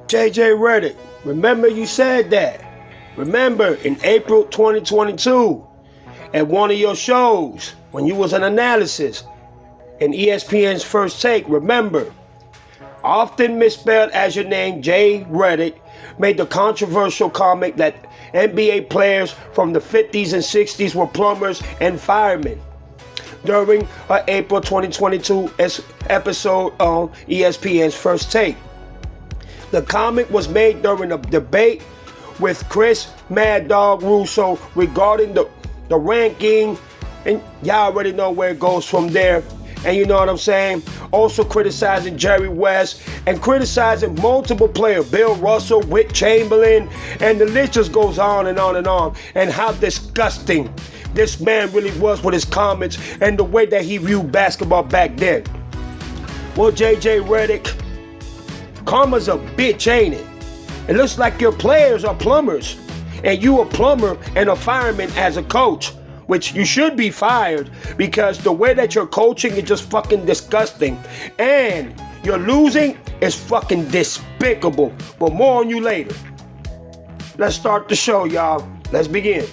JJ Reddick, remember you said that. Remember in April 2022 at one of your shows when you was an analysis in ESPN's First Take, remember, often misspelled as your name, Jay Reddick, made the controversial comment that NBA players from the 50s and 60s were plumbers and firemen during an April 2022 episode on ESPN's First Take. The comment was made during a debate with Chris Mad Dog Russo regarding the ranking, and y'all already know where it goes from there. And you know what I'm saying? Also criticizing Jerry West and criticizing multiple players, Bill Russell, Wilt Chamberlain, and the list just goes on and on and on. And how disgusting this man really was with his comments and the way that he viewed basketball back then. Well, JJ Reddick, karma's a bitch, ain't it? It looks like your players are plumbers, and you a plumber and a fireman as a coach, which you should be fired because the way that you're coaching is just fucking disgusting. And you're losing is fucking despicable. But more on you later. Let's start the show, y'all. Let's begin.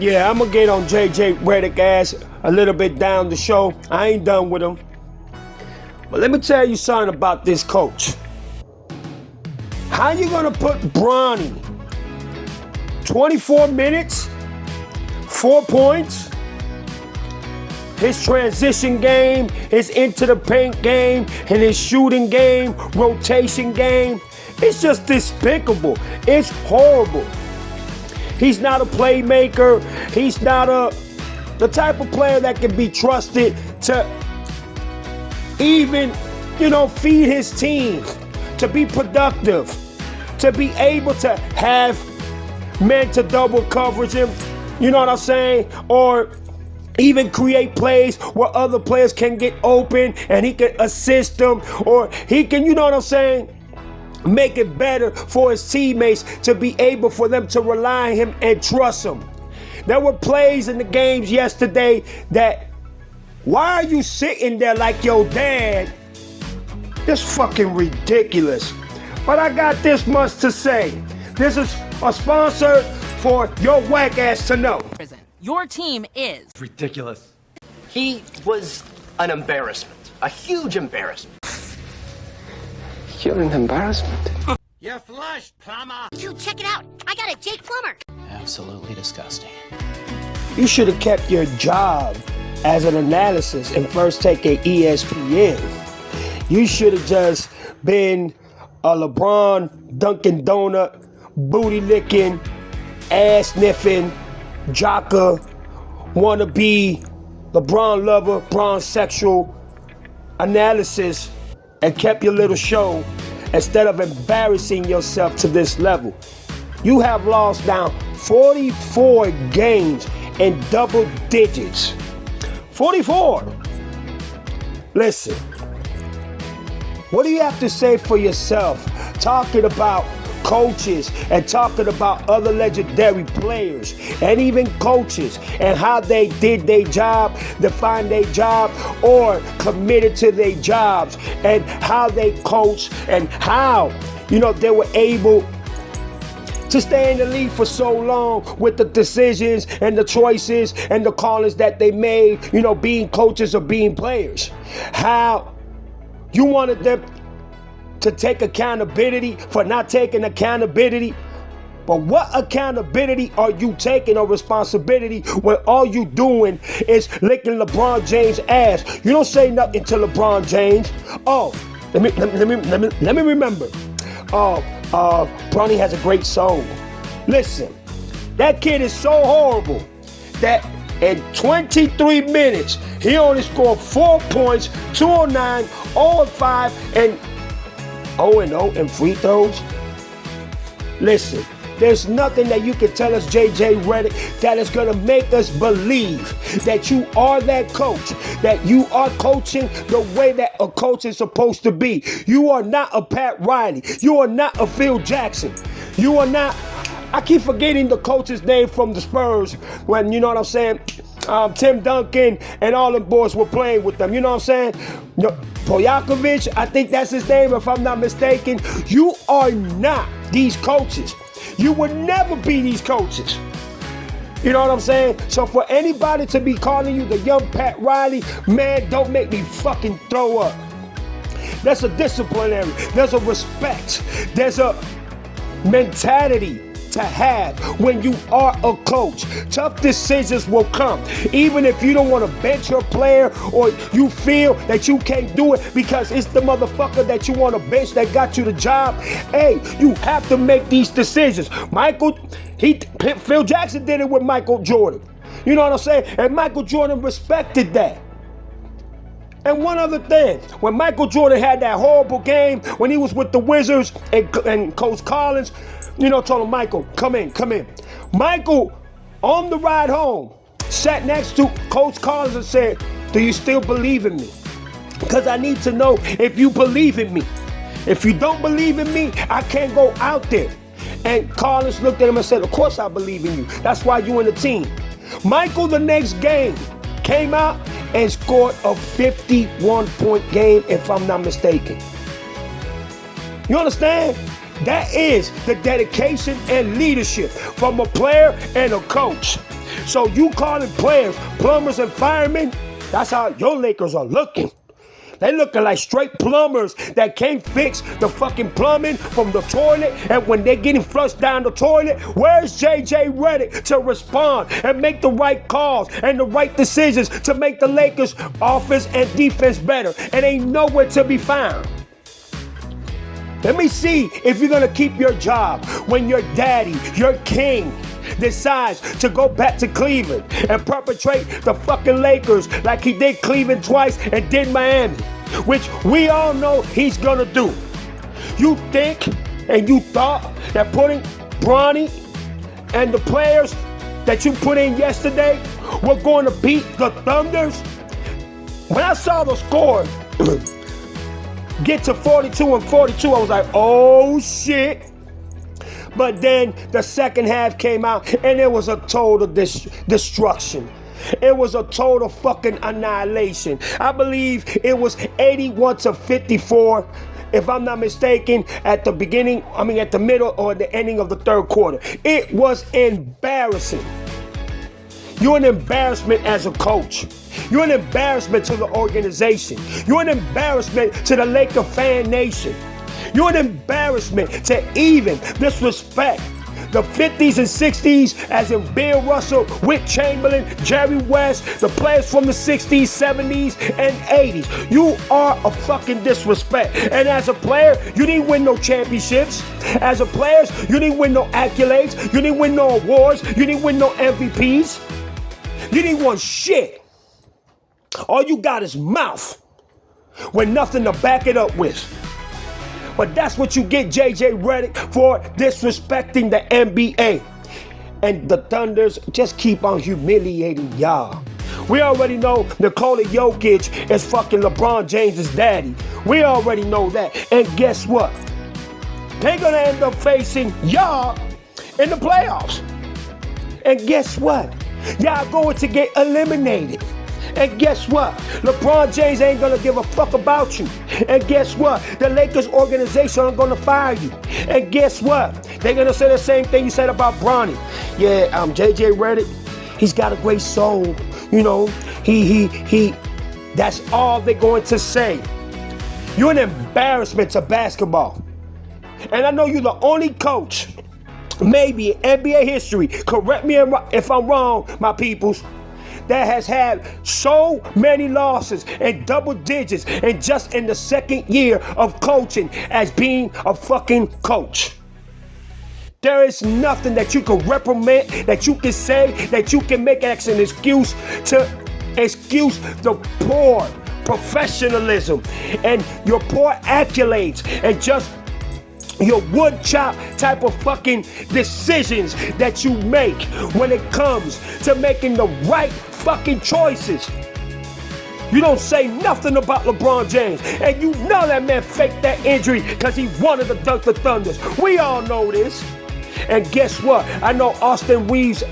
Yeah, I'm gonna get on JJ Reddick ass a little bit down the show. I ain't done with him. But let me tell you something about this coach. How you gonna put Bronny 24 minutes, 4 points, his transition game, his into the paint game, and his shooting game, rotation game? It's just despicable. It's horrible. He's not a playmaker. He's not the type of player that can be trusted to even, feed his team, to be productive, to be able to have men to double coverage him, you know what I'm saying? Or even create plays where other players can get open and he can assist them, or he can, you know what I'm saying, make it better for his teammates to be able for them to rely on him and trust him. There were plays in the games yesterday that, why are you sitting there like your dad? It's fucking ridiculous. But I got this much to say. This is a sponsor for your whack ass to know. Your team is ridiculous. He was an embarrassment, a huge embarrassment. You're an embarrassment. You're flushed, Plummer. Dude, check it out. I got a Jake Plummer. Absolutely disgusting. You should have kept your job as an analysis and First Take at ESPN. You should have just been a LeBron Dunkin' Donut, booty licking, ass sniffing, jocker, wannabe, LeBron lover, Bron sexual analysis, and kept your little show instead of embarrassing yourself to this level. You have lost now 44 games in double digits. 44. Listen, what do you have to say for yourself talking about coaches and talking about other legendary players and even coaches and how they did their job, defined their job, or committed to their jobs, and how they coached and how, they were able to stay in the league for so long with the decisions and the choices and the callings that they made, being coaches or being players. How you wanted them to take accountability for not taking accountability. But what accountability are you taking or responsibility when all you doing is licking LeBron James' ass? You don't say nothing to LeBron James. Oh, let me remember. Bronny has a great song. Listen, that kid is so horrible that in 23 minutes, he only scored 4 points, 2 on 9, 0 5, and 0 in free throws. Listen, there's nothing that you can tell us, JJ Reddick, that is going to make us believe that you are that coach, that you are coaching the way that a coach is supposed to be. You are not a Pat Riley. You are not a Phil Jackson. You are not I keep forgetting the coach's name from the Spurs when, you know what I'm saying, Tim Duncan and all them boys were playing with them. You know what I'm saying? Pojakovic, I think that's his name if I'm not mistaken. You are not these coaches. You would never be these coaches. You know what I'm saying? So for anybody to be calling you the young Pat Riley, man, don't make me fucking throw up. There's a disciplinary, there's a respect, there's a mentality to have when you are a coach. Tough decisions will come. Even if you don't want to bench your player or you feel that you can't do it because it's the motherfucker that you want to bench that got you the job. Hey, you have to make these decisions. Phil Jackson did it with Michael Jordan. You know what I'm saying? And Michael Jordan respected that. And one other thing, when Michael Jordan had that horrible game, when he was with the Wizards and Coach Collins, you know, told him, Michael, come in. Michael, on the ride home, sat next to Coach Collins and said, do you still believe in me? Because I need to know if you believe in me. If you don't believe in me, I can't go out there. And Collins looked at him and said, of course I believe in you. That's why you in the team. Michael, the next game, came out and scored a 51-point game, if I'm not mistaken. You understand? That is the dedication and leadership from a player and a coach. So you calling players plumbers and firemen, that's how your Lakers are looking. They looking like straight plumbers that can't fix the fucking plumbing from the toilet. And when they getting flushed down the toilet, where's JJ Reddick to respond and make the right calls and the right decisions to make the Lakers offense and defense better? And ain't nowhere to be found. Let me see if you're gonna keep your job when your daddy, your king, decides to go back to Cleveland and perpetrate the fucking Lakers like he did Cleveland twice and did Miami, which we all know he's gonna do. You think and you thought that putting Bronny and the players that you put in yesterday were going to beat the Thunders? When I saw the score get to 42 and 42, I was like, oh shit. But then the second half came out and it was a total destruction. It was a total fucking annihilation. I believe it was 81-54, if I'm not mistaken, at the middle or the ending of the third quarter. It was embarrassing. You're an embarrassment as a coach. You're an embarrassment to the organization. You're an embarrassment to the Laker fan nation. You're an embarrassment to even disrespect the 50s and 60s, as in Bill Russell, Wilt Chamberlain, Jerry West, the players from the 60s, 70s, and 80s. You are a fucking disrespect. And as a player, you didn't win no championships. As a player, you didn't win no accolades. You didn't win no awards. You didn't win no MVPs. You didn't win shit. All you got is mouth with nothing to back it up with. But that's what you get, JJ Reddick, for disrespecting the NBA. And the Thunders just keep on humiliating y'all. We already know Nikola Jokic is fucking LeBron James' daddy. We already know that. And guess what? They're gonna end up facing y'all in the playoffs. And guess what? Y'all going to get eliminated. And guess what? LeBron James ain't gonna give a fuck about you. And guess what? The Lakers organization are gonna fire you. And guess what? They're gonna say the same thing you said about Bronny. Yeah, JJ Reddick, he's got a great soul. You know, he that's all they're going to say. You're an embarrassment to basketball. And I know you're the only coach, maybe in NBA history, correct me if I'm wrong, my peoples, that has had so many losses in double digits and just in the second year of coaching as being a fucking coach. There is nothing that you can reprimand, that you can say, that you can make as an excuse to excuse the poor professionalism and your poor accolades and just your wood chop type of fucking decisions that you make when it comes to making the right fucking choices. You don't say nothing about LeBron James, and you know that man faked that injury because he wanted to dunk the Thunders. We all know this. And guess what? I know Austin Reeves'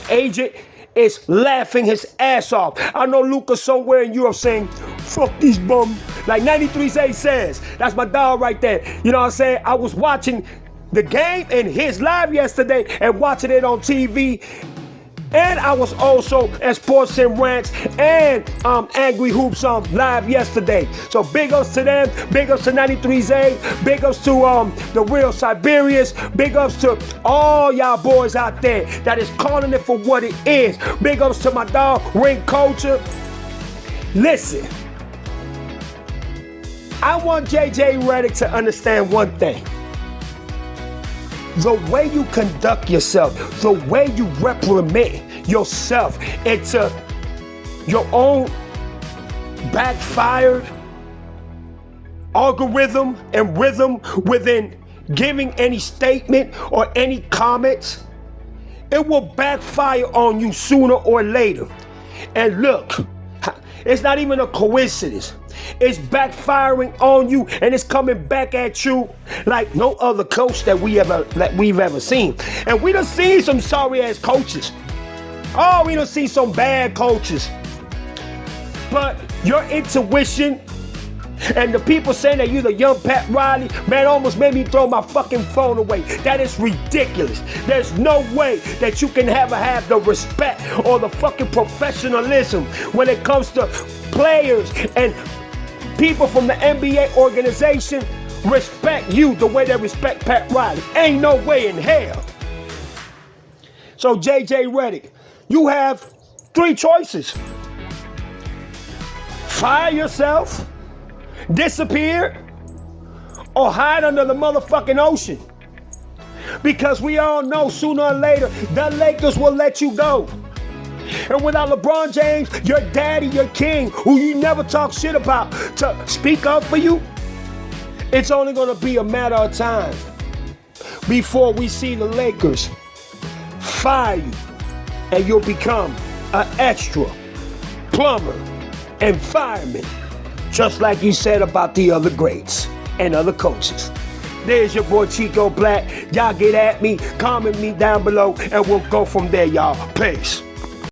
agent is laughing his ass off. I know Luca somewhere in Europe saying, fuck these bums. Like 93Z says. That's my dog right there. You know what I'm saying? I was watching the game and his live yesterday and watching it on TV. And I was also at Sports and Rants and Angry Hoops live yesterday. So big ups to them, big ups to 93Z, big ups to the Real Siberians, big ups to all y'all boys out there that is calling it for what it is. Big ups to my dog, Ring Culture. Listen, I want JJ Reddick to understand one thing. The way you conduct yourself, the way you reprimand yourself into your own backfired algorithm and rhythm within giving any statement or any comments, it will backfire on you sooner or later. And look, it's not even a coincidence. It's backfiring on you and it's coming back at you like no other coach that we've ever seen. And we done seen some sorry ass coaches. Oh, we done seen some bad coaches. But your intuition and the people saying that you the young Pat Riley, man, almost made me throw my fucking phone away. That is ridiculous. There's no way that you can have the respect or the fucking professionalism when it comes to players and people from the NBA organization respect you the way they respect Pat Riley. Ain't no way in hell. So JJ Reddick, you have three choices. Fire yourself, disappear, or hide under the motherfucking ocean. Because we all know sooner or later the Lakers will let you go. And without LeBron James, your daddy, your king, who you never talk shit about, to speak up for you, it's only gonna be a matter of time before we see the Lakers fire you and you'll become an extra, plumber, and fireman, just like you said about the other greats and other coaches. There's your boy Chico Black. Y'all get at me, comment me down below, and we'll go from there, y'all. Peace.